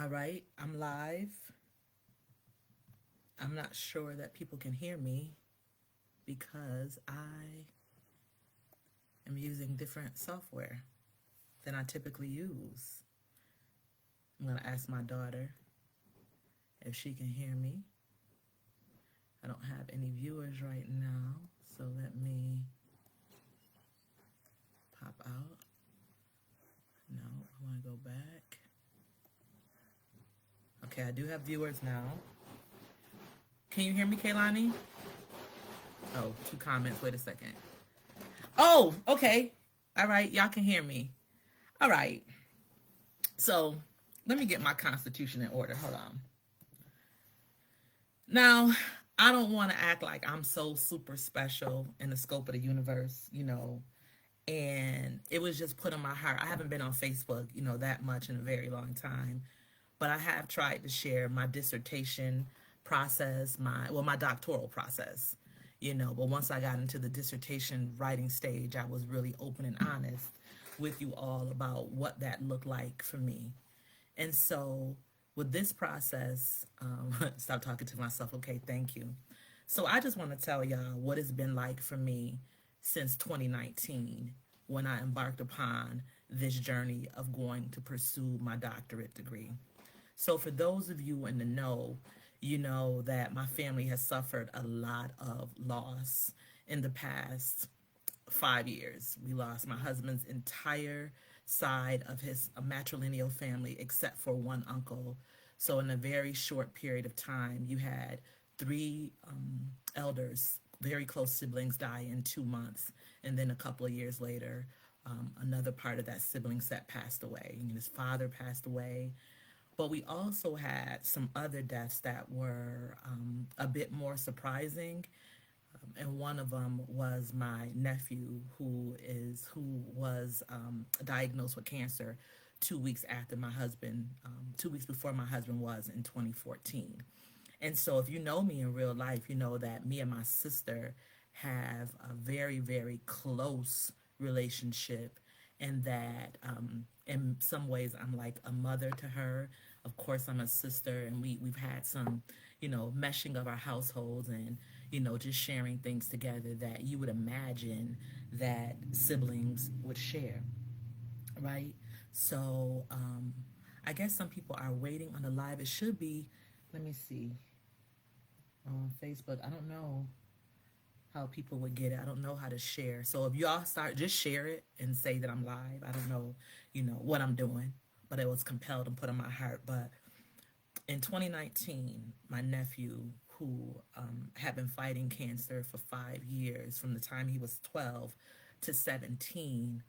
All right, I'm live. I'm not sure that people can hear me because I am using different software than I typically use. I'm going to ask my daughter if she can hear me. I don't have any viewers right now, so let me pop out. No, I want to go back. Okay, I do have viewers now. Can you hear me, Kaylani? Oh, two comments. Wait a second. Oh, okay. All right, y'all can hear me. All right. So let me get my constitution in order. Hold on. Now, I don't want to act like I'm so super special in the scope of the universe, and it was just put on my heart. I haven't been on Facebook, that much in a very long time, but I have tried to share my dissertation process, my doctoral process, but once I got into the dissertation writing stage, I was really open and honest with you all about what that looked like for me. And so with this process, stop talking to myself. Okay, thank you. So I just want to tell y'all what it's been like for me since 2019 when I embarked upon this journey of going to pursue my doctorate degree. So for those of you in the know, you know that my family has suffered a lot of loss in the past 5 years. We lost my husband's entire side of his matrilineal family, except for one uncle. So, in a very short period of time, you had three elders, very close siblings, die in 2 months. And then a couple of years later, another part of that sibling set passed away. And his father passed away. But we also had some other deaths that were a bit more surprising, and one of them was my nephew who was diagnosed with cancer 2 weeks after my husband, 2 weeks before my husband was in 2014. And so if you know me in real life, you know that me and my sister have a very, very close relationship, and that in some ways I'm like a mother to her. Of course, I'm a sister, and we've had some, meshing of our households, and just sharing things together that you would imagine that siblings would share, right? So I guess some people are waiting on the live. It should be, let me see, on Facebook. I don't know how people would get it. I don't know how to share. So if y'all start, just share it and say that I'm live. I don't know, what I'm doing, but it was compelled and put on my heart. But in 2019, my nephew, who had been fighting cancer for 5 years, from the time he was 12 to 17,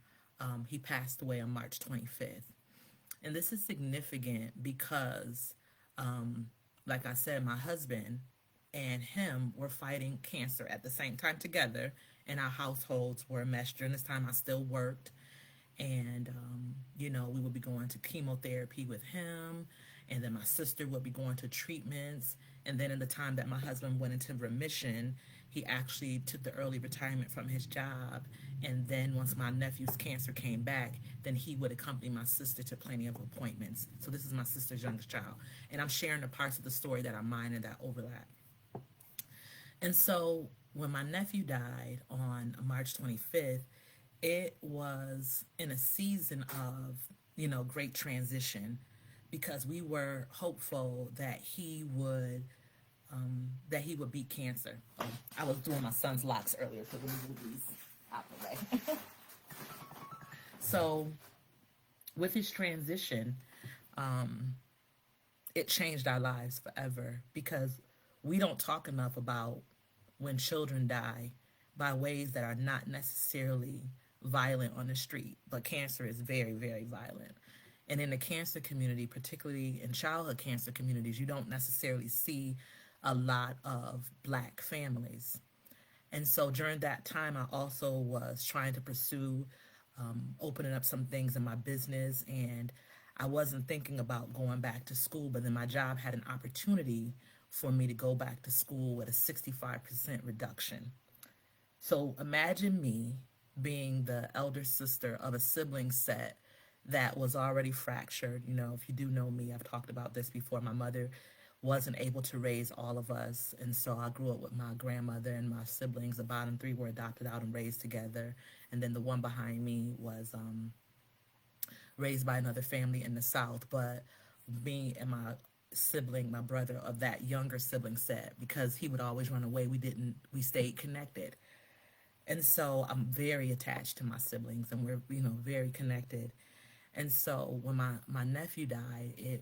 he passed away on March 25th. And this is significant because, like I said, my husband and him were fighting cancer at the same time together, and our households were meshed. During this time, I still worked, and we would be going to chemotherapy with him, and then my sister would be going to treatments. And then in the time that my husband went into remission, he actually took the early retirement from his job. And then once my nephew's cancer came back, then he would accompany my sister to plenty of appointments. So this is my sister's youngest child, and I'm sharing the parts of the story that are mine and that overlap. And so when my nephew died on March 25th, it was in a season of, great transition, because we were hopeful that he would beat cancer. Oh, I was doing my son's locks earlier, so let me move these out the way. So with his transition, it changed our lives forever, because we don't talk enough about when children die by ways that are not necessarily violent on the street, but cancer is very, very violent. And in the cancer community, particularly in childhood cancer communities, you don't necessarily see a lot of Black families. And so during that time, I also was trying to pursue opening up some things in my business. And I wasn't thinking about going back to school, but then my job had an opportunity for me to go back to school with a 65% reduction. So imagine me being the elder sister of a sibling set that was already fractured. You know, if you do know me, I've talked about this before. My mother wasn't able to raise all of us, and so I grew up with my grandmother and my siblings. The bottom three were adopted out and raised together, and then the one behind me was raised by another family in the South. But me and my sibling, my brother of that younger sibling, said because he would always run away, we stayed connected. And so I'm very attached to my siblings, and we're, you know, very connected. And so when my nephew died,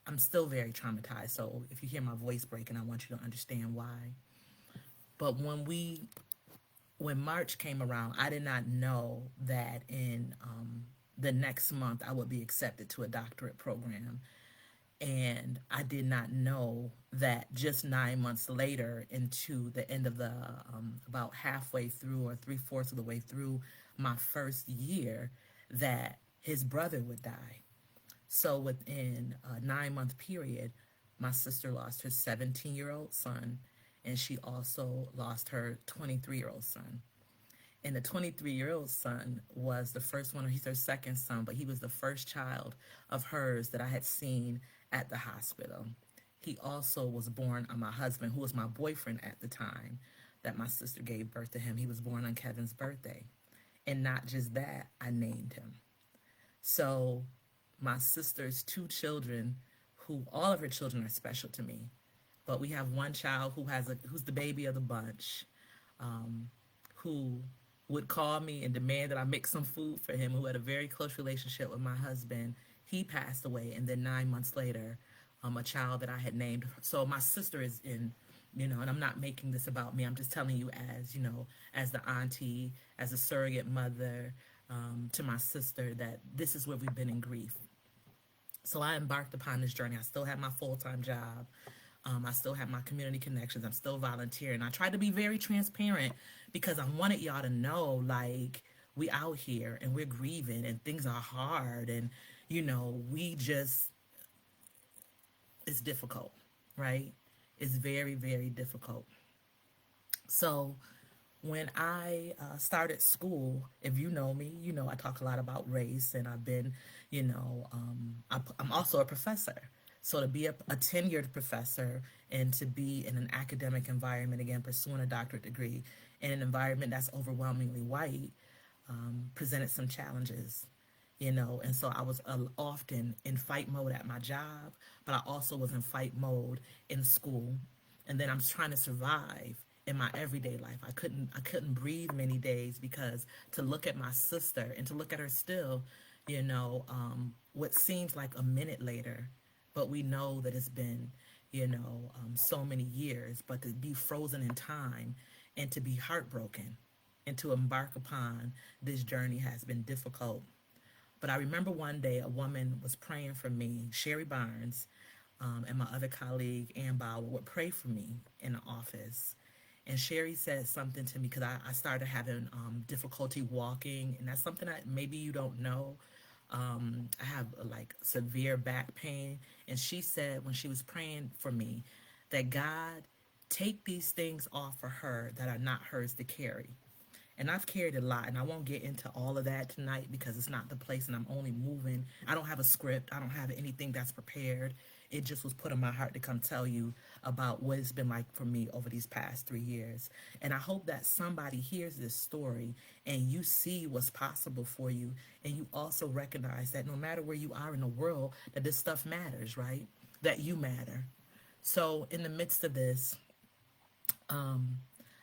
I'm still very traumatized. So if you hear my voice breaking, I want you to understand why. But when March came around, I did not know that in the next month I would be accepted to a doctorate program. And I did not know that just 9 months later, into the end of the about halfway through or three-fourths of the way through my first year, that his brother would die. So within a 9 month period, my sister lost her 17-year-old son, and she also lost her 23-year-old son. And the 23-year-old son was the first one, he's her second son, but he was the first child of hers that I had seen at the hospital. He also was born on my husband, who was my boyfriend at the time that my sister gave birth to him. He was born on Kevin's birthday. And not just that, I named him. So my sister's two children, who all of her children are special to me, but we have one child who's the baby of the bunch, who would call me and demand that I make some food for him, who had a very close relationship with my husband. He passed away, and then 9 months later, a child that I had named. So my sister is in, you know, and I'm not making this about me. I'm just telling you as, you know, as the auntie, as a surrogate mother to my sister, that this is where we've been in grief. So I embarked upon this journey. I still have my full-time job. I still have my community connections. I'm still volunteering. I tried to be very transparent because I wanted y'all to know, like, we out here and we're grieving and things are hard, and, you know, it's difficult, right? It's very, very difficult. So when I started school, if you know me, you know I talk a lot about race, and I've been, you know, I'm also a professor. So to be a tenured professor and to be in an academic environment, again, pursuing a doctorate degree in an environment that's overwhelmingly white, presented some challenges, you know. And so I was often in fight mode at my job, but I also was in fight mode in school. And then I'm trying to survive in my everyday life. I couldn't breathe many days because to look at my sister and to look at her still, you know, what seems like a minute later, but we know that it's been, you know, so many years, but to be frozen in time and to be heartbroken and to embark upon this journey has been difficult. But I remember one day a woman was praying for me, Sherry Barnes, and my other colleague, Ann Bauer, would pray for me in the office. And Sherry said something to me because I started having difficulty walking, and that's something that maybe you don't know. I have like severe back pain, and she said when she was praying for me that God take these things off for her that are not hers to carry. And I've carried a lot, and I won't get into all of that tonight because it's not the place, and I'm only moving. I don't have a script. I don't have anything that's prepared. It just was put in my heart to come tell you about what it's been like for me over these past 3 years. And I hope that somebody hears this story and you see what's possible for you, and you also recognize that no matter where you are in the world, that this stuff matters, right? That you matter. So in the midst of this,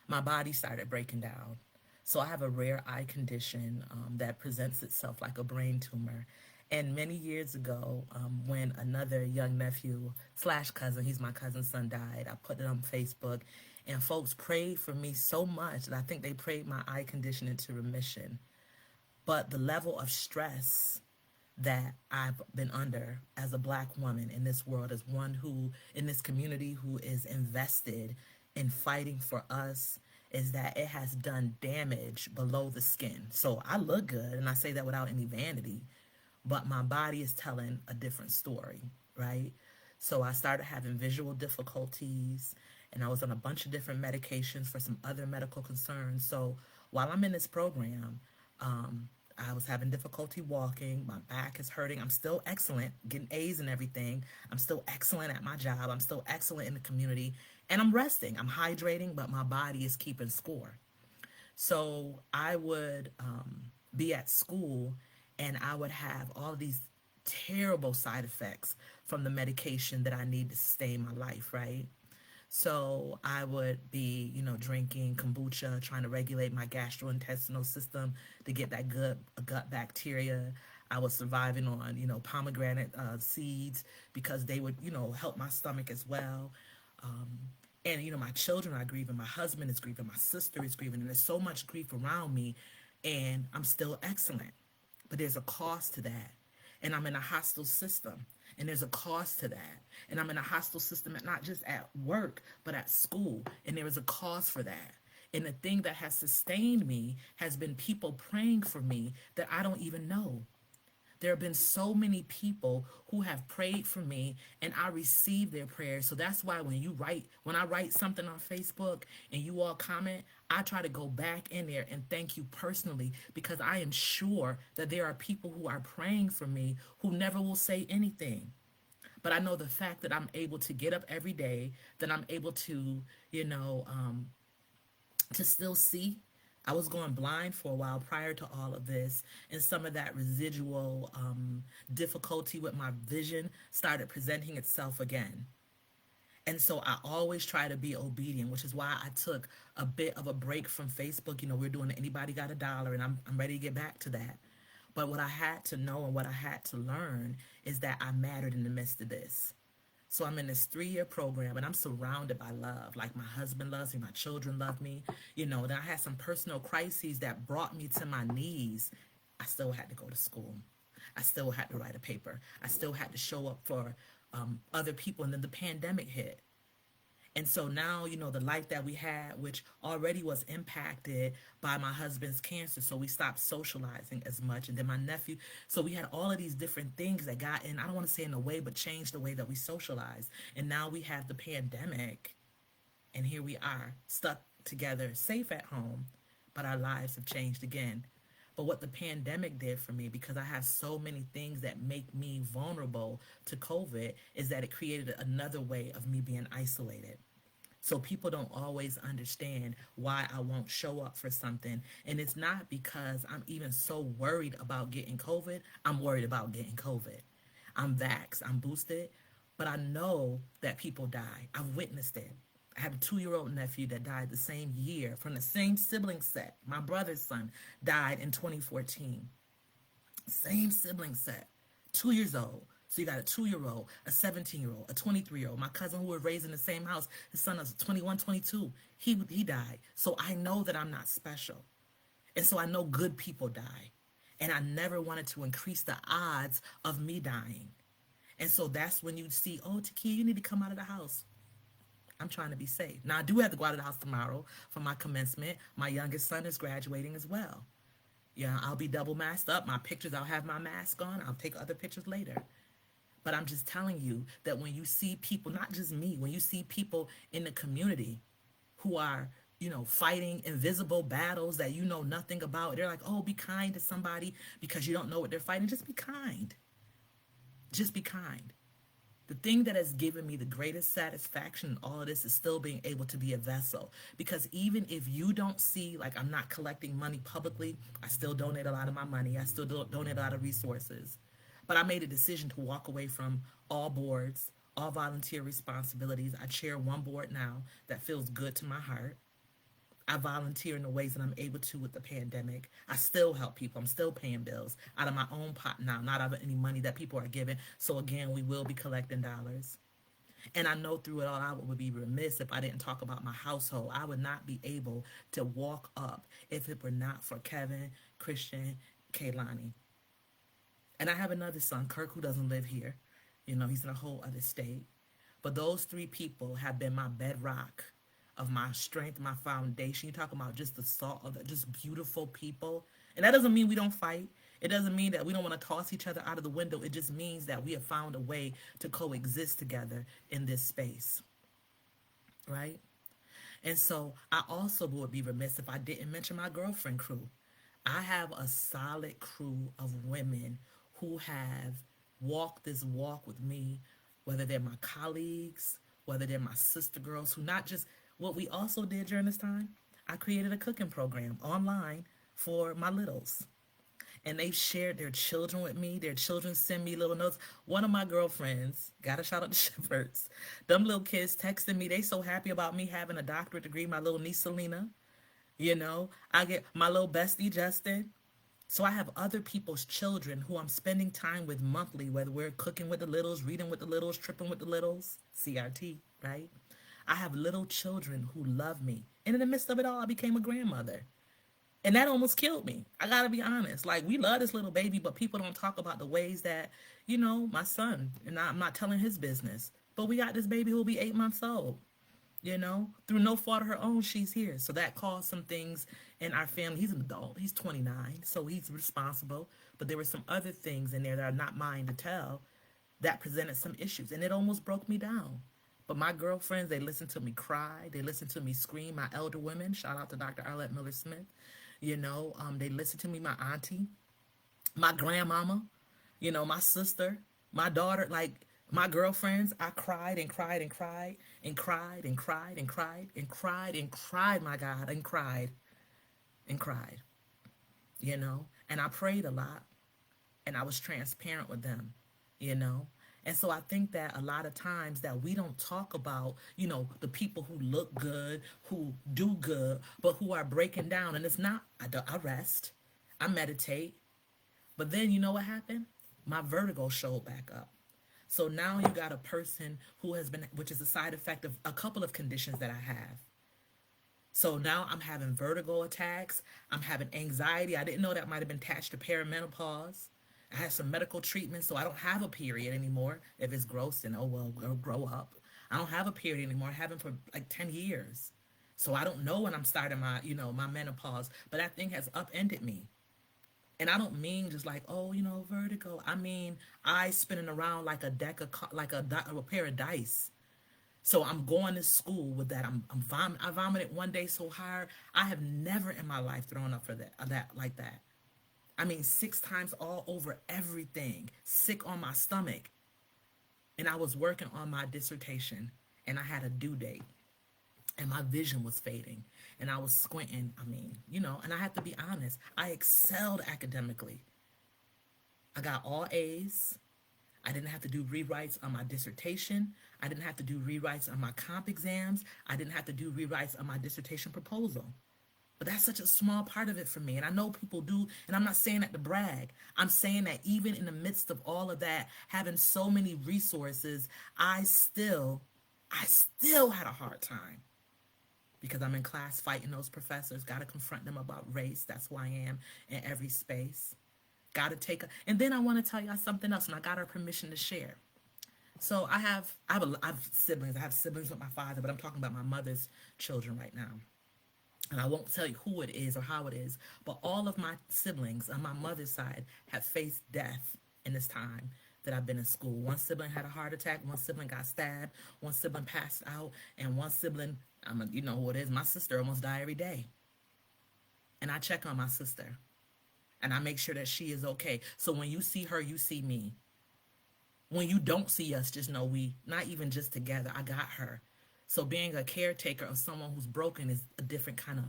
my body started breaking down. So I have a rare eye condition that presents itself like a brain tumor. And many years ago, when another young nephew slash cousin, he's my cousin's son, died, I put it on Facebook, and folks prayed for me so much that I think they prayed my eye condition into remission. But the level of stress that I've been under as a Black woman in this world, as one who, in this community, who is invested in fighting for us, is that it has done damage below the skin. So I look good, and I say that without any vanity, but my body is telling a different story, right? So I started having visual difficulties, and I was on a bunch of different medications for some other medical concerns. So while I'm in this program, was having difficulty walking. My back is hurting. I'm still excellent, getting A's and everything. I'm still excellent at my job. I'm still excellent in the community. And I'm resting. I'm hydrating, but my body is keeping score. So I would be at school and I would have all of these terrible side effects from the medication that I need to sustain my life, right? So I would be, drinking kombucha, trying to regulate my gastrointestinal system to get that good gut bacteria. I was surviving on, pomegranate seeds because they would, help my stomach as well. And, my children are grieving, my husband is grieving, my sister is grieving, and there's so much grief around me, and I'm still excellent. But there's a cost to that. And I'm in a hostile system, and there's a cost to that. And I'm in a hostile system not just at work, but at school, and there is a cost for that. And the thing that has sustained me has been people praying for me that I don't even know. There have been so many people who have prayed for me and I receive their prayers. So that's why when I write something on Facebook and you all comment, I try to go back in there and thank you personally because I am sure that there are people who are praying for me who never will say anything. But I know the fact that I'm able to get up every day, that I'm able to, to still see. I was going blind for a while prior to all of this, and some of that residual difficulty with my vision started presenting itself again. And so I always try to be obedient, which is why I took a bit of a break from Facebook. We're doing Anybody Got a Dollar, and I'm ready to get back to that. But what I had to know and what I had to learn is that I mattered in the midst of this. So I'm in this 3-year program and I'm surrounded by love. Like my husband loves me, my children love me. Then I had some personal crises that brought me to my knees. I still had to go to school. I still had to write a paper. I still had to show up for other people. And then the pandemic hit. And so now, the life that we had, which already was impacted by my husband's cancer. So we stopped socializing as much. And then my nephew. So we had all of these different things that got in, I don't want to say in a way, but changed the way that we socialize. And now we have the pandemic. And here we are stuck together, safe at home. But our lives have changed again. But what the pandemic did for me, because I have so many things that make me vulnerable to COVID, is that it created another way of me being isolated. So people don't always understand why I won't show up for something. And it's not because I'm even so worried about getting COVID. I'm worried about getting COVID. I'm vaxxed, I'm boosted, but I know that people die. I've witnessed it. I have a 2-year-old nephew that died the same year from the same sibling set. My brother's son died in 2014. Same sibling set, 2 years old. So you got a 2-year-old, a 17-year-old, a 23-year-old. My cousin who were raised in the same house, his son was 21, 22. He died. So I know that I'm not special. And so I know good people die. And I never wanted to increase the odds of me dying. And so that's when you see, oh, Takia, you need to come out of the house. I'm trying to be safe. Now, I do have to go out of the house tomorrow for my commencement. My youngest son is graduating as well. Yeah, I'll be double masked up. My pictures, I'll have my mask on. I'll take other pictures later. But I'm just telling you that when you see people, not just me, when you see people in the community who are, fighting invisible battles that you know nothing about, they're like, oh, be kind to somebody because you don't know what they're fighting. Just be kind. Just be kind. The thing that has given me the greatest satisfaction in all of this is still being able to be a vessel. Because even if you don't see, like I'm not collecting money publicly, I still donate a lot of my money. I still donate a lot of resources. But I made a decision to walk away from all boards, all volunteer responsibilities. I chair one board now that feels good to my heart. I volunteer in the ways that I'm able to with the pandemic. I still help people. I'm still paying bills out of my own pot now, not out of any money that people are giving. So again, we will be collecting dollars. And I know through it all, I would be remiss if I didn't talk about my household. I would not be able to walk up if it were not for Kevin, Christian, Kaylani. And I have another son, Kirk, who doesn't live here. He's in a whole other state. But those 3 people have been my bedrock of my strength, my foundation. You talk about just the salt of just beautiful people. And that doesn't mean we don't fight. It doesn't mean that we don't want to toss each other out of the window. It just means that we have found a way to coexist together in this space. Right? And so I also would be remiss if I didn't mention my girlfriend crew. I have a solid crew of women who have walked this walk with me, whether they're my colleagues, whether they're my sister girls, who not just what we also did during this time. I created a cooking program online for my littles, and they've shared their children with me. Their children send me little notes. One of my girlfriends, got a shout out to Shepherds, them little kids texting me. They so happy about me having a doctorate degree. My little niece Selena, I get my little bestie Justin. So I have other people's children who I'm spending time with monthly, whether we're cooking with the littles, reading with the littles, tripping with the littles, CRT, right? I have little children who love me. And in the midst of it all, I became a grandmother. And that almost killed me. I gotta be honest. Like, we love this little baby, but people don't talk about the ways that, my son, and I'm not telling his business, but we got this baby who'll be 8 months old. Through no fault of her own, she's here. So that caused some things in our family. He's an adult, he's 29, so he's responsible. But there were some other things in there that are not mine to tell that presented some issues, and it almost broke me down. But my girlfriends, they listened to me cry, they listened to me scream. My elder women, shout out to Dr. Arlette Miller Smith, they listened to me, my auntie, my grandmama, my sister, my daughter, like my girlfriends. I cried and cried and cried and cried and cried and cried and cried and cried, my God, and cried and cried, and I prayed a lot, and I was transparent with them, you know. And so I think that a lot of times that we don't talk about, the people who look good, who do good, but who are breaking down. And it's not, I rest, I meditate, but then you know what happened? My vertigo showed back up. So now you got a person who has been, which is a side effect of a couple of conditions that I have. So now I'm having vertigo attacks. I'm having anxiety. I didn't know that might have been attached to perimenopause. I had some medical treatment, so I don't have a period anymore. If it's gross, then oh well, grow up. I don't have a period anymore. I haven't for like 10 years. So I don't know when I'm starting my, my menopause. But that thing has upended me. And I don't mean just like, oh, vertigo. I mean, I spinning around like a deck of, a pair of dice. So I'm going to school with that. I vomited one day so hard. I have never in my life thrown up for that like that. I mean, 6 times all over everything, sick on my stomach. And I was working on my dissertation, and I had a due date, and my vision was fading, and I was squinting. I mean, and I have to be honest, I excelled academically. I got all A's. I didn't have to do rewrites on my dissertation. I didn't have to do rewrites on my comp exams. I didn't have to do rewrites on my dissertation proposal. But that's such a small part of it for me. And I know people do, and I'm not saying that to brag. I'm saying that even in the midst of all of that, having so many resources, I still had a hard time because I'm in class fighting those professors. Got to confront them about race. That's who I am in every space. Got to and then I want to tell y'all something else, and I got her permission to share. So I have siblings. I have siblings with my father, but I'm talking about my mother's children right now. And I won't tell you who it is or how it is, but all of my siblings on my mother's side have faced death in this time that I've been in school. One sibling had a heart attack, one sibling got stabbed, one sibling passed out, and one sibling, you know who it is, my sister almost died every day. And I check on my sister, and I make sure that she is okay. So when you see her, you see me. When you don't see us, just know we, not even just together, I got her. So being a caretaker of someone who's broken is a different kind of,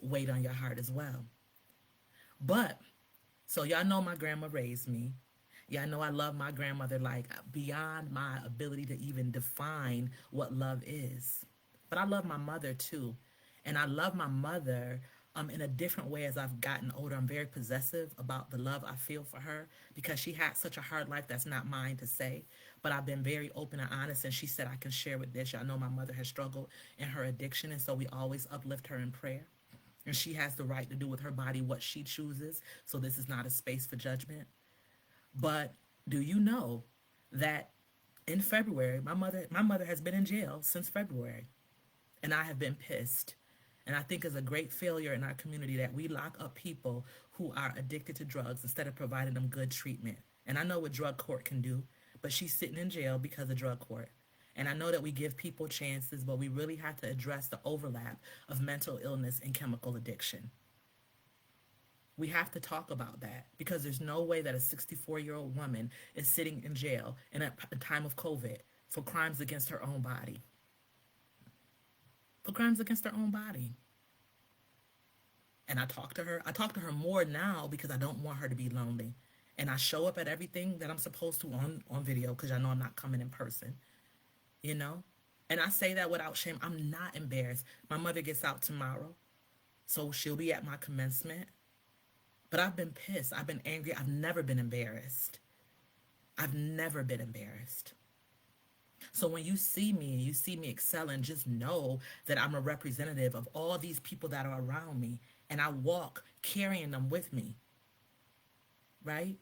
weight on your heart as well. But, so y'all know my grandma raised me. Y'all know I love my grandmother like beyond my ability to even define what love is. But I love my mother too. And I love my mother in a different way as I've gotten older. I'm very possessive about the love I feel for her because she had such a hard life that's not mine to say. But I've been very open and honest, and she said I can share with this. Y'all know my mother has struggled in her addiction, and so we always uplift her in prayer. And she has the right to do with her body what she chooses, so this is not a space for judgment. But do you know that in February, my mother has been in jail since February, and I have been pissed. And I think it's a great failure in our community that we lock up people who are addicted to drugs instead of providing them good treatment. And I know what drug court can do, but she's sitting in jail because of drug court. And I know that we give people chances, but we really have to address the overlap of mental illness and chemical addiction. We have to talk about that because there's no way that a 64-year-old woman is sitting in jail in a time of COVID for crimes against her own body. For crimes against her own body. And I talk to her. I talk to her more now because I don't want her to be lonely. And I show up at everything that I'm supposed to on video because I know I'm not coming in person, you know? And I say that without shame. I'm not embarrassed. My mother gets out tomorrow, so she'll be at my commencement. But I've been pissed. I've been angry. I've never been embarrassed. I've never been embarrassed. So when you see me and you see me excelling, just know that I'm a representative of all these people that are around me. And I walk carrying them with me, right?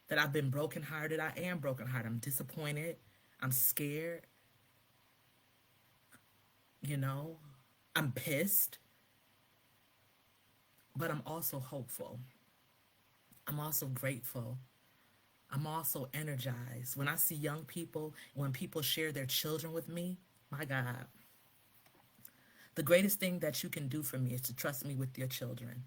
That I've been brokenhearted. I am brokenhearted. I'm disappointed. I'm scared. You know, I'm pissed. But I'm also hopeful. I'm also grateful. I'm also energized. When I see young people, when people share their children with me, my God, the greatest thing that you can do for me is to trust me with your children.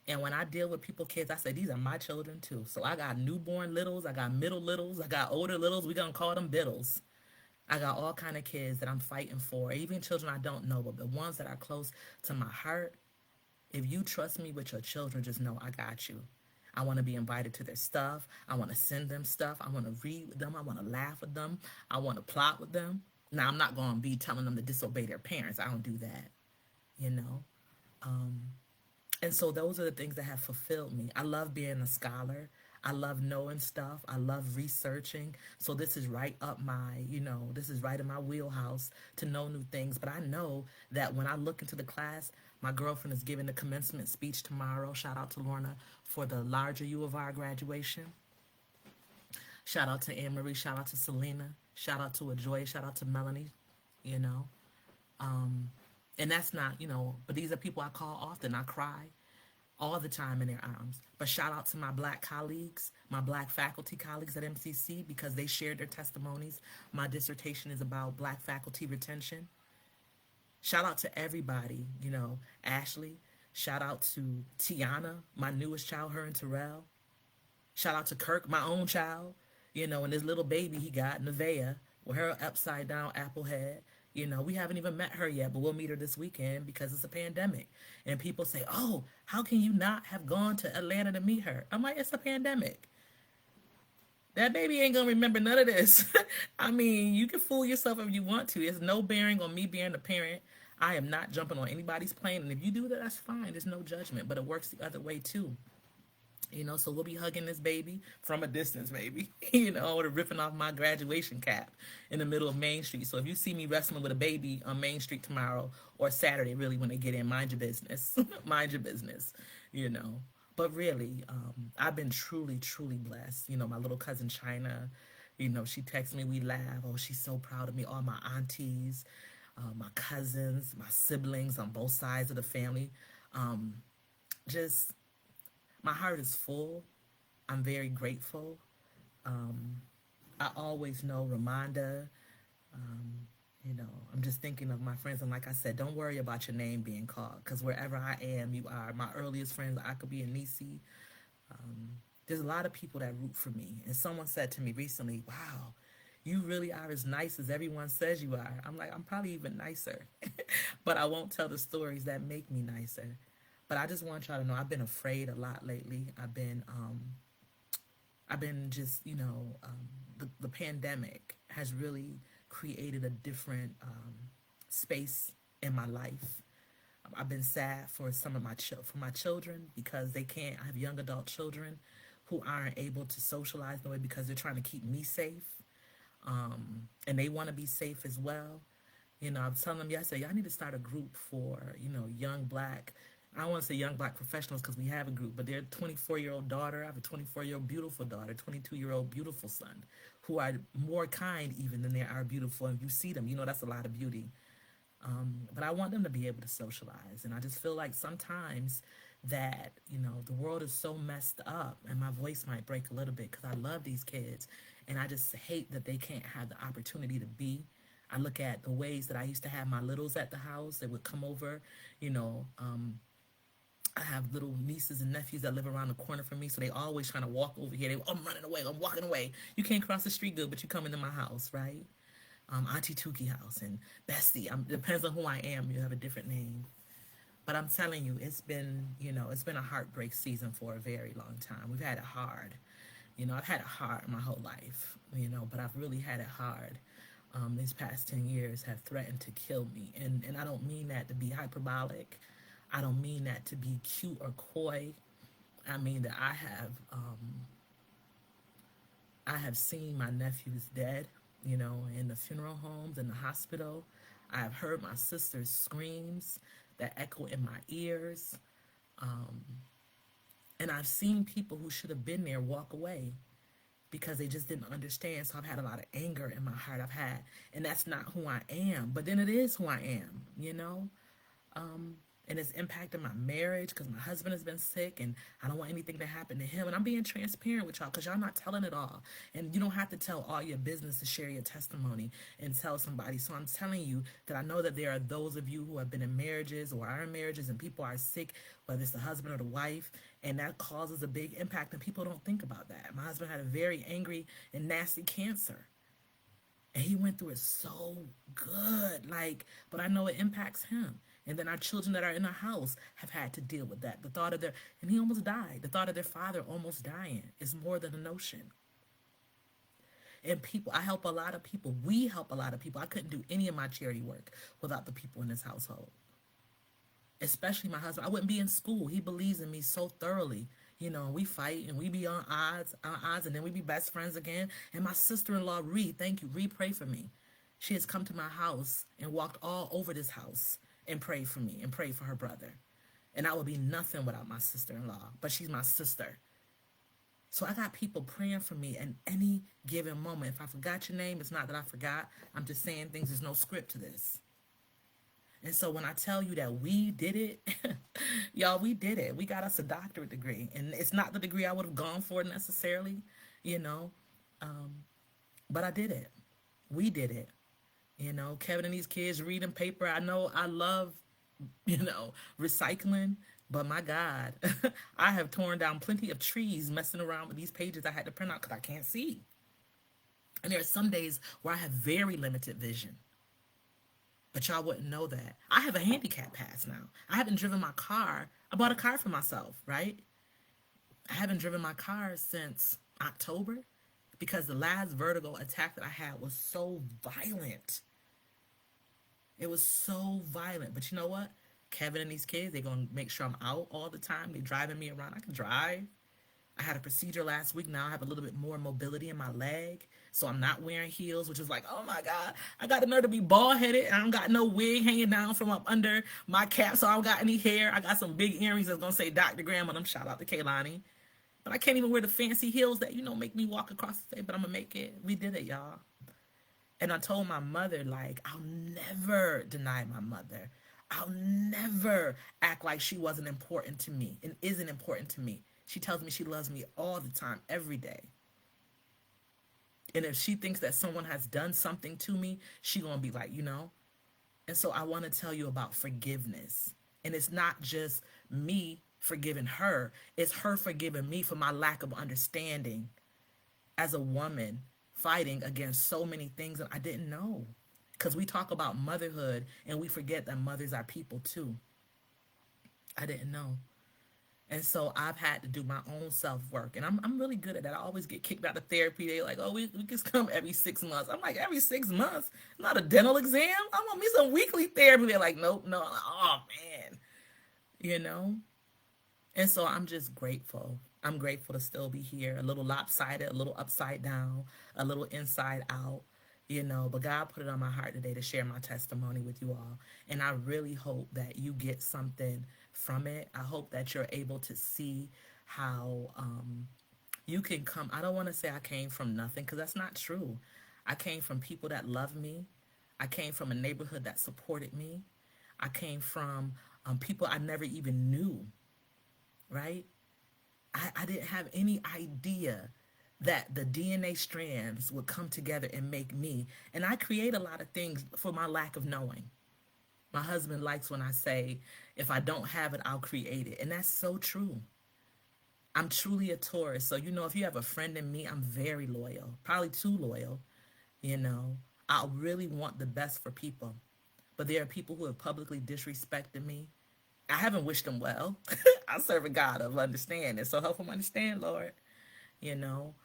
And when I deal with people, kids, I say, these are my children too. So I got newborn littles, I got middle littles, I got older littles. We're going to call them biddles. I got all kind of kids that I'm fighting for, even children I don't know, but the ones that are close to my heart. If you trust me with your children, just know I got you. I want to be invited to their stuff. I want to send them stuff. I want to read with them. I want to laugh with them. I want to plot with them. Now, I'm not going to be telling them to disobey their parents. I don't do that, you know. And so those are the things that have fulfilled me. I love being a scholar. I love knowing stuff. I love researching. So this is right up my, this is right in my wheelhouse to know new things. But I know that when I look into the class, my girlfriend is giving the commencement speech tomorrow. Shout out to Lorna for the larger U of R graduation. Shout out to Anne Marie. Shout out to Selena. Shout out to Ajoy. Shout out to Melanie, you know. And that's not, but these are people I call often. I cry all the time in their arms. But shout out to my Black colleagues, my Black faculty colleagues at MCC, because they shared their testimonies. My dissertation is about Black faculty retention. Shout out to everybody, Ashley. Shout out to Tiana, my newest child, her and Terrell. Shout out to Kirk, my own child, and this little baby he got, Nevaeh, with her upside down apple head. We haven't even met her yet, but we'll meet her this weekend because it's a pandemic. And people say, oh, how can you not have gone to Atlanta to meet her? I'm like, it's a pandemic. That baby ain't going to remember none of this. I mean, you can fool yourself if you want to. It's no bearing on me being the parent. I am not jumping on anybody's plane. And if you do that, that's fine. There's no judgment. But it works the other way, too. So we'll be hugging this baby from a distance, maybe, or ripping off my graduation cap in the middle of Main Street. So if you see me wrestling with a baby on Main Street tomorrow or Saturday, really, when they get in, mind your business. Mind your business, But really, I've been truly, truly blessed. My little cousin China, she texts me, we laugh. Oh, she's so proud of me. All my aunties, my cousins, my siblings on both sides of the family. My heart is full. I'm very grateful. I always know Ramonda. I'm just thinking of my friends. And like I said, don't worry about your name being called, because wherever I am, you are. My earliest friends, I could be in Nisi. There's a lot of people that root for me. And someone said to me recently, wow, you really are as nice as everyone says you are. I'm like, I'm probably even nicer. But I won't tell the stories that make me nicer. But I just want y'all to know I've been afraid a lot lately. I've been just, the pandemic has really created a different space in my life. I've been sad for some of my children because they can't. I have young adult children who aren't able to socialize the way because they're trying to keep me safe, and they want to be safe as well. I was telling them yesterday, y'all need to start a group for young Black. I don't want to say young Black professionals because we have a group, but their 24-year-old daughter, I have a 24-year-old beautiful daughter, 22-year-old beautiful son, who are more kind even than they are beautiful. And you see them, that's a lot of beauty. But I want them to be able to socialize. And I just feel like sometimes that, the world is so messed up, and my voice might break a little bit because I love these kids. And I just hate that they can't have the opportunity to be. I look at the ways that I used to have my littles at the house. They would come over, I have little nieces and nephews that live around the corner from me, so they always trying to walk over here. I'm running away. I'm walking away. You can't cross the street good, but you come into my house, right? Auntie Tukey house and Bestie. Depends on who I am. You have a different name. But I'm telling you, it's been a heartbreak season for a very long time. We've had it hard. I've had it hard my whole life, but I've really had it hard. These past 10 years have threatened to kill me. And I don't mean that to be hyperbolic. I don't mean that to be cute or coy. I mean that I have seen my nephews dead, in the funeral homes, in the hospital. I have heard my sister's screams that echo in my ears. Um, and I've seen people who should have been there walk away because they just didn't understand. So I've had a lot of anger in my heart. And that's not who I am. But then it is who I am. Um, and it's impacted my marriage because my husband has been sick and I don't want anything to happen to him. And I'm being transparent with y'all because y'all not telling it all. And you don't have to tell all your business to share your testimony and tell somebody. So I'm telling you that I know that there are those of you who have been in marriages or are in marriages and people are sick, whether it's the husband or the wife, and that causes a big impact and people don't think about that. My husband had a very angry and nasty cancer. And he went through it so good, but I know it impacts him. And then our children that are in the house have had to deal with that. And he almost died. The thought of their father almost dying is more than a notion. And I help a lot of people. We help a lot of people. I couldn't do any of my charity work without the people in this household. Especially my husband. I wouldn't be in school. He believes in me so thoroughly. We fight and we be on odds, and then we be best friends again. And my sister-in-law, Ree, thank you. Ree, pray for me. She has come to my house and walked all over this house and prayed for me and prayed for her brother. And I would be nothing without my sister-in-law, but she's my sister. So I got people praying for me at any given moment. If I forgot your name, it's not that I forgot. I'm just saying things. There's no script to this. And so when I tell you that we did it, y'all, we did it. We got us a doctorate degree. And it's not the degree I would have gone for necessarily, but I did it. We did it. Kevin and these kids reading paper. I know I love, recycling, but my God, I have torn down plenty of trees messing around with these pages I had to print out because I can't see. And there are some days where I have very limited vision. But y'all wouldn't know that. I have a handicap pass now. I haven't driven my car. I bought a car for myself, right? I haven't driven my car since October because the last vertigo attack that I had was so violent. It was so violent. But you know what? Kevin and these kids, they're going to make sure I'm out all the time. They're driving me around. I can drive. I had a procedure last week. Now I have a little bit more mobility in my leg. So I'm not wearing heels, which is like, oh my God, I got the nerve to be bald headed. And I don't got no wig hanging down from up under my cap. So I don't got any hair. I got some big earrings that's going to say Dr. Graham on them. Shout out to Kaylani. But I can't even wear the fancy heels that, make me walk across the stage. But I'm going to make it. We did it, y'all. And I told my mother, I'll never deny my mother. I'll never act like she wasn't important to me and isn't important to me. She tells me she loves me all the time, every day. And if she thinks that someone has done something to me, she gonna be like, And so I want to tell you about forgiveness. And it's not just me forgiving her. It's her forgiving me for my lack of understanding as a woman fighting against so many things that I didn't know. Because we talk about motherhood and we forget that mothers are people too. I didn't know. And so I've had to do my own self-work. And I'm really good at that. I always get kicked out of therapy. They're like, oh, we just come every 6 months. I'm like, every 6 months? Not a dental exam? I want me some weekly therapy. They're like, nope, no. I'm like, oh, man. And so I'm just grateful. I'm grateful to still be here. A little lopsided, a little upside down, a little inside out. But God put it on my heart today to share my testimony with you all. And I really hope that you get something from it. I hope that you're able to see how you can come. I don't want to say I came from nothing because that's not true. I came from people that love me. I came from a neighborhood that supported me. I came from people I never even knew, right? I didn't have any idea that the DNA strands would come together and make me. And I create a lot of things for my lack of knowing. My husband likes when I say, if I don't have it, I'll create it. And that's so true. I'm truly a Taurus. So, if you have a friend in me, I'm very loyal, probably too loyal. You know, I really want the best for people. But there are people who have publicly disrespected me. I haven't wished them well. I serve a God of understanding. So help them understand, Lord. You know,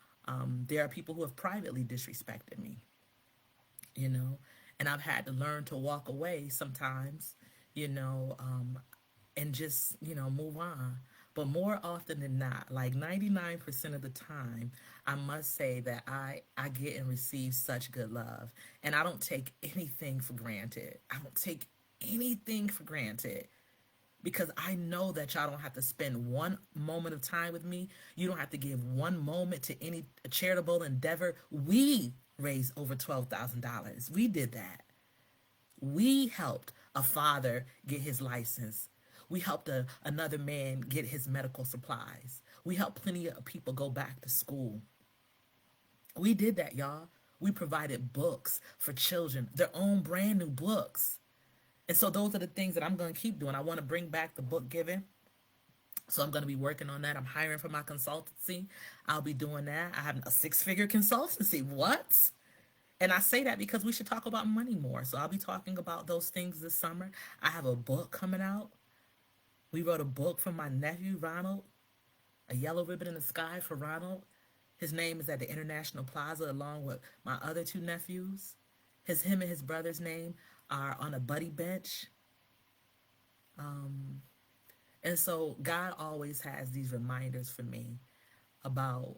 there are people who have privately disrespected me, you know, and I've had to learn to walk away sometimes, you know, and just, move on. But more often than not, like 99% of the time, I must say that I get and receive such good love. And I don't take anything for granted. I don't take anything for granted because I know that y'all don't have to spend one moment of time with me. You don't have to give one moment to any charitable endeavor. We raised over $12,000. We did that. We helped a father get his license. We helped another man get his medical supplies. We helped plenty of people go back to school. We did that, y'all. We provided books for children, their own brand new books. And so those are the things that I'm going to keep doing. I want to bring back the book giving. So I'm going to be working on that. I'm hiring for my consultancy. I'll be doing that. I have a 6-figure consultancy. What? And I say that because we should talk about money more. So I'll be talking about those things this summer. I have a book coming out. We wrote a book for my nephew, Ronald, A Yellow Ribbon in the Sky for Ronald. His name is at the International Plaza along with my other 2 nephews. Him and his brother's name are on a buddy bench. And so God always has these reminders for me about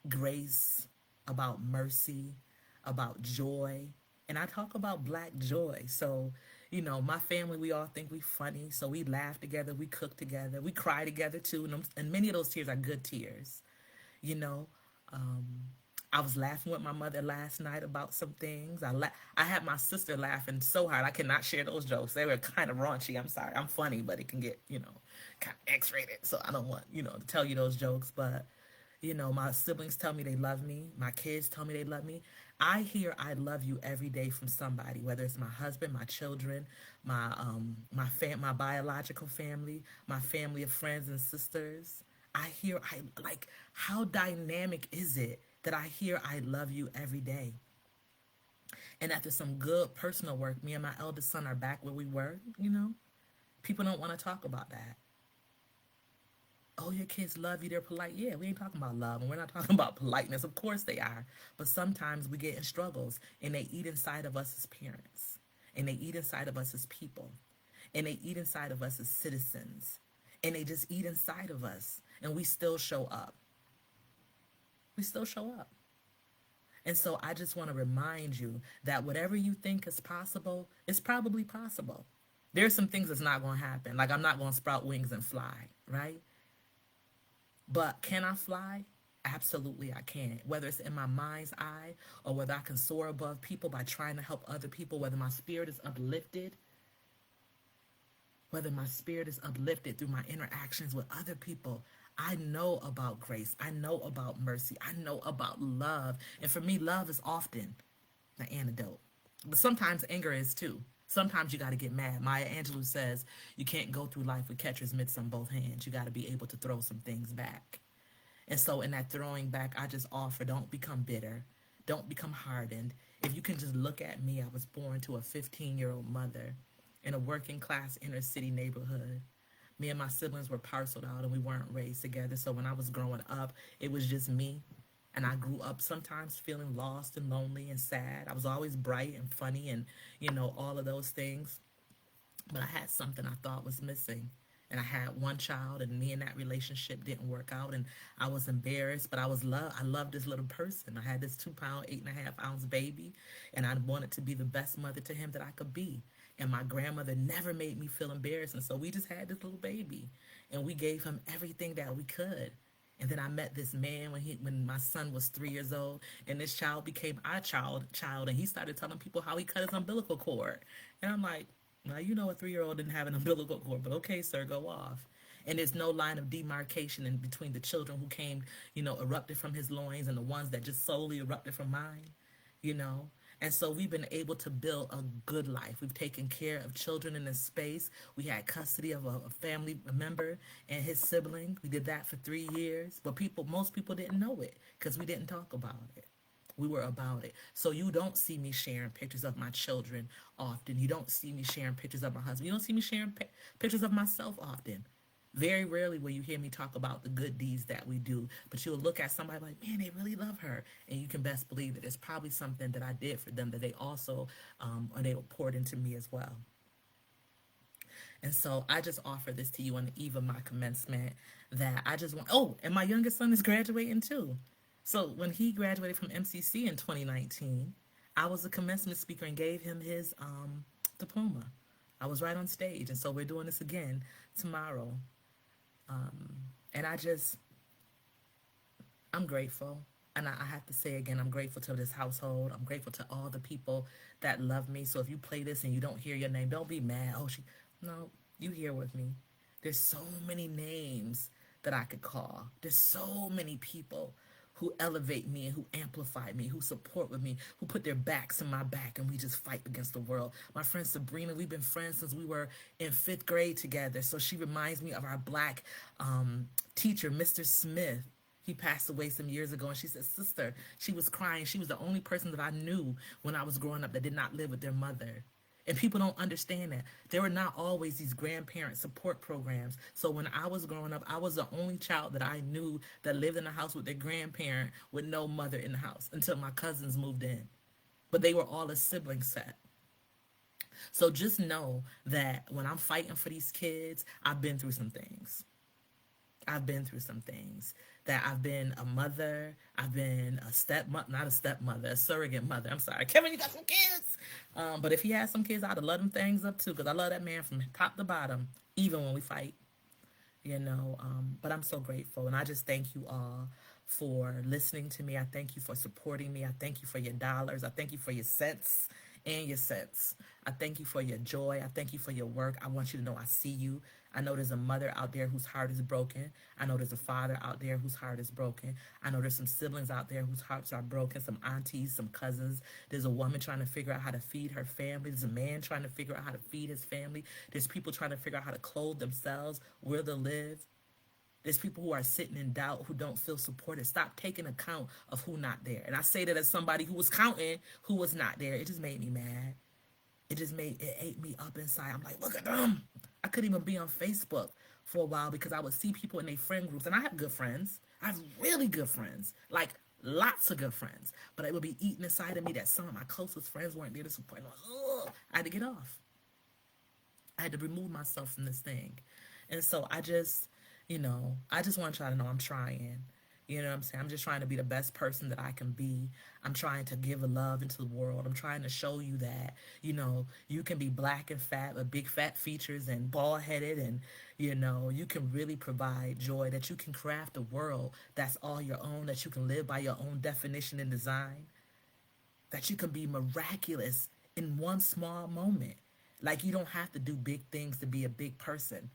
grace, about mercy, about joy. And I talk about black joy. So, my family, we all think we funny. So we laugh together, we cook together, we cry together too. And many of those tears are good tears. You know, I was laughing with my mother last night about some things. I had my sister laughing so hard. I cannot share those jokes. They were kind of raunchy. I'm sorry. I'm funny, but it can get, kind of X-rated. So I don't want, to tell you those jokes. But, my siblings tell me they love me. My kids tell me they love me. I hear I love you every day from somebody, whether it's my husband, my children, my biological family, my family of friends and sisters. I like, how dynamic is it that I hear I love you every day? And after some good personal work, me and my eldest son are back where we were, People don't want to talk about that. Oh, your kids love you, they're polite. Yeah, we ain't talking about love, and we're not talking about politeness. Of course they are. But sometimes we get in struggles, and they eat inside of us as parents, and they eat inside of us as people, and they eat inside of us as citizens, and they just eat inside of us, and we still show up. We still show up. And so I just want to remind you that whatever you think is possible, it's probably possible. There's some things that's not going to happen. Like, I'm not going to sprout wings and fly, right? But can I fly? Absolutely, I can. Whether it's in my mind's eye or whether I can soar above people by trying to help other people, whether my spirit is uplifted, through my interactions with other people. I know about grace. I know about mercy. I know about love. And for me, love is often the antidote. But sometimes anger is too. Sometimes you got to get mad. Maya Angelou says you can't go through life with catcher's mitts on both hands. You got to be able to throw some things back. And so in that throwing back, I just offer, don't become bitter. Don't become hardened. If you can just look at me, I was born to a 15-year-old mother in a working class inner city neighborhood. Me and my siblings were parceled out and we weren't raised together. So when I was growing up, it was just me. And I grew up sometimes feeling lost and lonely and sad. I was always bright and funny and, all of those things. But I had something I thought was missing. And I had one child, and me and that relationship didn't work out. And I was embarrassed, but I loved this little person. I had this 2-pound, 8.5-ounce baby, and I wanted to be the best mother to him that I could be. And my grandmother never made me feel embarrassed. And so we just had this little baby, and we gave him everything that we could. And then I met this man when my son was 3 years old, and this child became our child, and he started telling people how he cut his umbilical cord. And I'm like, now, a 3-year-old didn't have an umbilical cord, but okay, sir, go off. And there's no line of demarcation in between the children who came, erupted from his loins and the ones that just solely erupted from mine, And so we've been able to build a good life. We've taken care of children in this space. We had custody of a family member and his sibling. We did that for 3 years. But most people didn't know it because we didn't talk about it. We were about it. So you don't see me sharing pictures of my children often. You don't see me sharing pictures of my husband. You don't see me sharing pictures of myself often. Very rarely will you hear me talk about the good deeds that we do, but you'll look at somebody like, man, they really love her. And you can best believe that it's probably something that I did for them that they also, or they poured into me as well. And so I just offer this to you on the eve of my commencement that I just want, oh, and my youngest son is graduating too. So when he graduated from MCC in 2019, I was a commencement speaker and gave him his diploma. I was right on stage. And so we're doing this again tomorrow. And I'm grateful. And I have to say again, I'm grateful to this household. I'm grateful to all the people that love me. So if you play this and you don't hear your name, don't be mad. No, you here with me. There's so many names that I could call. There's so many people who elevate me and who amplify me, who support with me, who put their backs in my back, and we just fight against the world. My friend Sabrina, we've been friends since we were in 5th grade together. So she reminds me of our black teacher, Mr. Smith. He passed away some years ago, and she said, sister, she was crying. She was the only person that I knew when I was growing up that did not live with their mother. And people don't understand that. There were not always these grandparent support programs. So when I was growing up, I was the only child that I knew that lived in a house with their grandparent with no mother in the house until my cousins moved in. But they were all a sibling set. So just know that when I'm fighting for these kids, I've been through some things. I've been through some things. That I've been a mother, I've been a stepmother, not a stepmother, a surrogate mother. I'm sorry, Kevin, you got some kids. But if he had some kids, I'd have let them things up too, because I love that man from top to bottom, even when we fight. But I'm so grateful, and I just thank you all for listening to me. I thank you for supporting me. I thank you for your dollars. I thank you for your cents and your cents. I thank you for your joy. I thank you for your work. I want you to know I see you. I know there's a mother out there whose heart is broken. I know there's a father out there whose heart is broken. I know there's some siblings out there whose hearts are broken, some aunties, some cousins. There's a woman trying to figure out how to feed her family. There's a man trying to figure out how to feed his family. There's people trying to figure out how to clothe themselves, where to live. There's people who are sitting in doubt, who don't feel supported. Stop taking account of who not there. And I say that as somebody who was counting who was not there. It just made me mad. It ate me up inside. I'm like, look at them. I couldn't even be on Facebook for a while because I would see people in their friend groups. And I have good friends. I have really good friends. Like, lots of good friends. But it would be eating inside of me that some of my closest friends weren't there to support. I had to get off. I had to remove myself from this thing. And so I just want y'all to know I'm trying. You know what I'm saying? I'm just trying to be the best person that I can be. I'm trying to give a love into the world. I'm trying to show you that, you can be black and fat with big fat features and bald headed, and, you can really provide joy, that you can craft a world that's all your own, that you can live by your own definition and design, that you can be miraculous in one small moment. Like, you don't have to do big things to be a big person.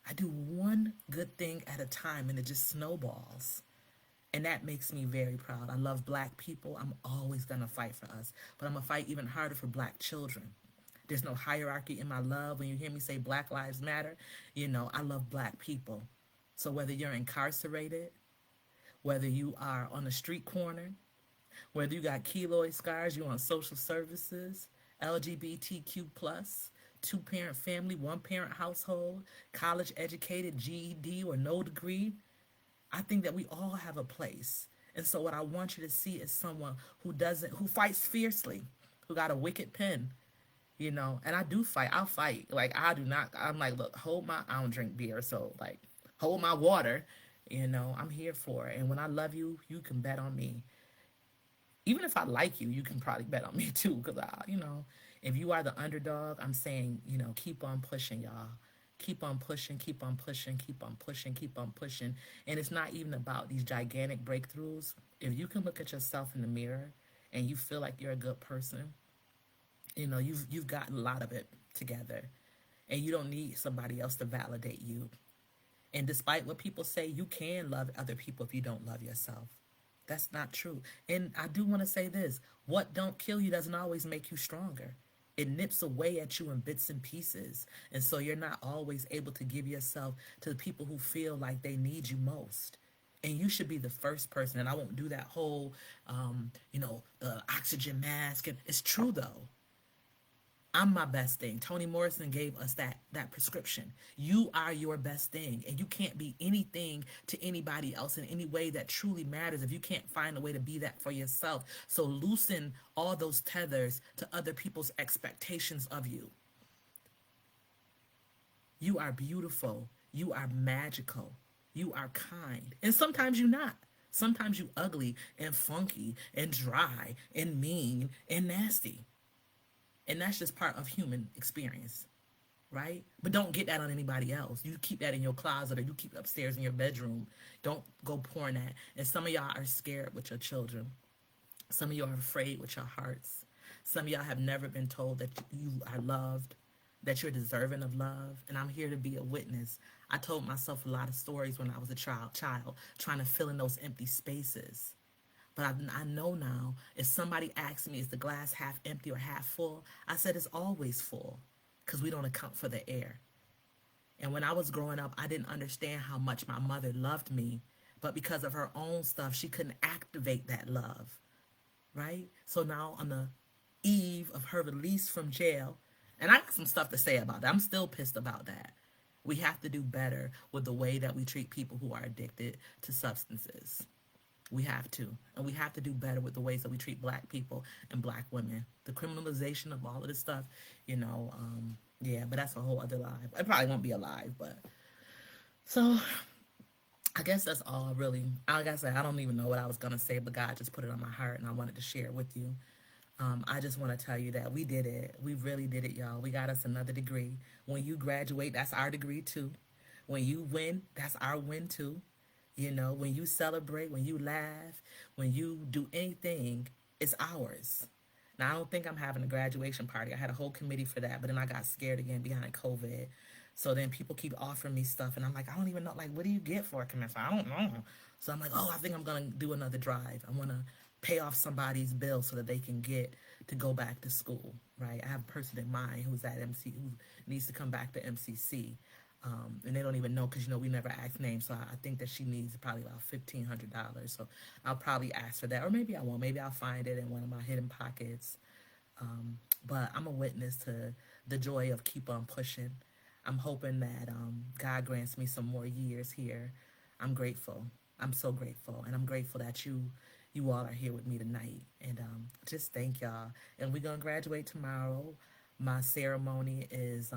I do one good thing at a time, and it just snowballs. And that makes me very proud. I love black people. I'm always going to fight for us. But I'm going to fight even harder for black children. There's no hierarchy in my love. When you hear me say Black Lives Matter, I love black people. So whether you're incarcerated, whether you are on a street corner, whether you got keloid scars, you're on social services, LGBTQ+, two-parent family, one-parent household, college educated, GED or no degree, I think that we all have a place. And so what I want you to see is someone who fights fiercely, who got a wicked pen, and I do fight. I'll fight. Like, I'm like, look, I don't drink beer, so like, hold my water, I'm here for it. And when I love you, you can bet on me. Even if I like you, you can probably bet on me too, because if you are the underdog, I'm saying, keep on pushing, y'all. Keep on pushing, keep on pushing, keep on pushing, keep on pushing. And it's not even about these gigantic breakthroughs. If you can look at yourself in the mirror and you feel like you're a good person, you've gotten a lot of it together. And you don't need somebody else to validate you. And despite what people say, you can love other people if you don't love yourself. That's not true. And I do want to say this: what don't kill you doesn't always make you stronger. It nips away at you in bits and pieces. And so you're not always able to give yourself to the people who feel like they need you most. And you should be the first person. And I won't do that whole, the oxygen mask. And it's true though. I'm my best thing. Toni Morrison gave us that prescription. You are your best thing, and you can't be anything to anybody else in any way that truly matters if you can't find a way to be that for yourself. So loosen all those tethers to other people's expectations of you. You are beautiful. You are magical. You are kind. And sometimes you're not. Sometimes you ugly and funky and dry and mean and nasty. And that's just part of human experience, right? But don't get that on anybody else. You keep that in your closet or you keep it upstairs in your bedroom. Don't go pouring that. And some of y'all are scared with your children. Some of y'all are afraid with your hearts. Some of y'all have never been told that you are loved, that you're deserving of love. And I'm here to be a witness. I told myself a lot of stories when I was a child trying to fill in those empty spaces. But I know now, if somebody asks me, is the glass half empty or half full? I said it's always full because we don't account for the air. And when I was growing up, I didn't understand how much my mother loved me. But because of her own stuff, she couldn't activate that love, right? So now on the eve of her release from jail, and I got some stuff to say about that. I'm still pissed about that. We have to do better with the way that we treat people who are addicted to substances. We have to. And we have to do better with the ways that we treat black people and black women. The criminalization of all of this stuff, yeah, but that's a whole other live. It probably won't be alive, but so I guess that's all really. Like I said, I don't even know what I was gonna say, but God just put it on my heart and I wanted to share it with you. I just want to tell you that we did it. We really did it, y'all. We got us another degree. When you graduate, that's our degree too. When you win, that's our win too. When you celebrate, when you laugh, when you do anything, it's ours. Now, I don't think I'm having a graduation party. I had a whole committee for that, but then I got scared again behind COVID. So then people keep offering me stuff, and I'm like, I don't even know. Like, what do you get for a commencement? I don't know. So I'm like, oh, I think I'm going to do another drive. I want to pay off somebody's bill so that they can get to go back to school, right? I have a person in mind who's at who needs to come back to MCC. And they don't even know because, we never ask names. So I think that she needs probably about $1,500. So I'll probably ask for that. Or maybe I won't. Maybe I'll find it in one of my hidden pockets. But I'm a witness to the joy of keep on pushing. I'm hoping that God grants me some more years here. I'm grateful. I'm so grateful. And I'm grateful that you all are here with me tonight. And just thank y'all. And we're going to graduate tomorrow. My ceremony is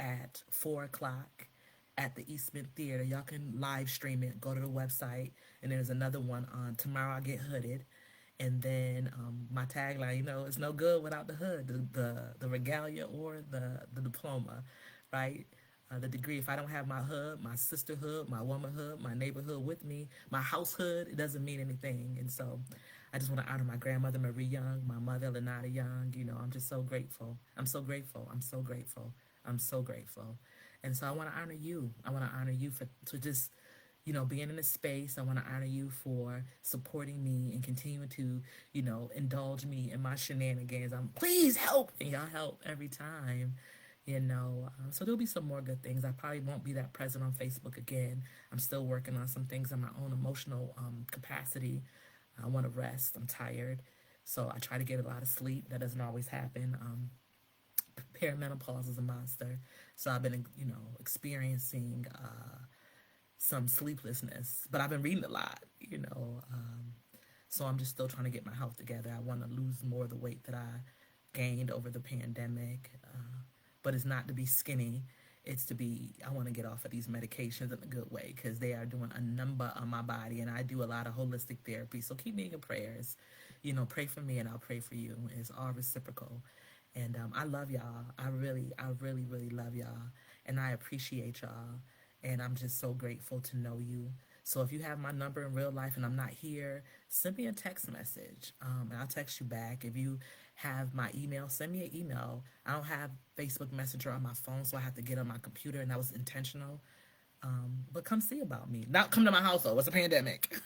at 4 o'clock at the Eastman Theater. Y'all can live stream it. Go to the website. And there's another one on tomorrow. I get hooded. And then my tagline, it's no good without the hood, the regalia or the diploma, right? The degree. If I don't have my hood, my sisterhood, my womanhood, my neighborhood with me, my househood, it doesn't mean anything. And so I just want to honor my grandmother, Marie Young, my mother, Lenata Young. I'm just so grateful. I'm so grateful. I'm so grateful. I'm so grateful. And so I want to honor you. I want to honor you for just being in this space. I want to honor you for supporting me and continuing to, indulge me in my shenanigans. Please help. And y'all help every time, So there'll be some more good things. I probably won't be that present on Facebook again. I'm still working on some things on my own emotional capacity. I want to rest. I'm tired. So I try to get a lot of sleep. That doesn't always happen. Perimenopause is a monster. So I've been, experiencing some sleeplessness, but I've been reading a lot, so I'm just still trying to get my health together. I want to lose more of the weight that I gained over the pandemic, but it's not to be skinny. It's to be, I want to get off of these medications in a good way because they are doing a number on my body, and I do a lot of holistic therapy. So keep me in your prayers. Pray for me and I'll pray for you. It's all reciprocal. And I love y'all. I really, really love y'all. And I appreciate y'all. And I'm just so grateful to know you. So if you have my number in real life and I'm not here, send me a text message. And I'll text you back. If you have my email, send me an email. I don't have Facebook Messenger on my phone, so I have to get on my computer, and that was intentional. But come see about me. Not come to my house though. It's a pandemic.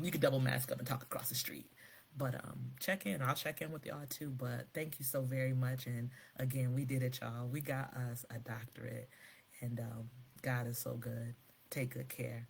You can double mask up and talk across the street. But check in. I'll check in with y'all too. But thank you so very much. And again, we did it, y'all. We got us a doctorate. And God is so good. Take good care.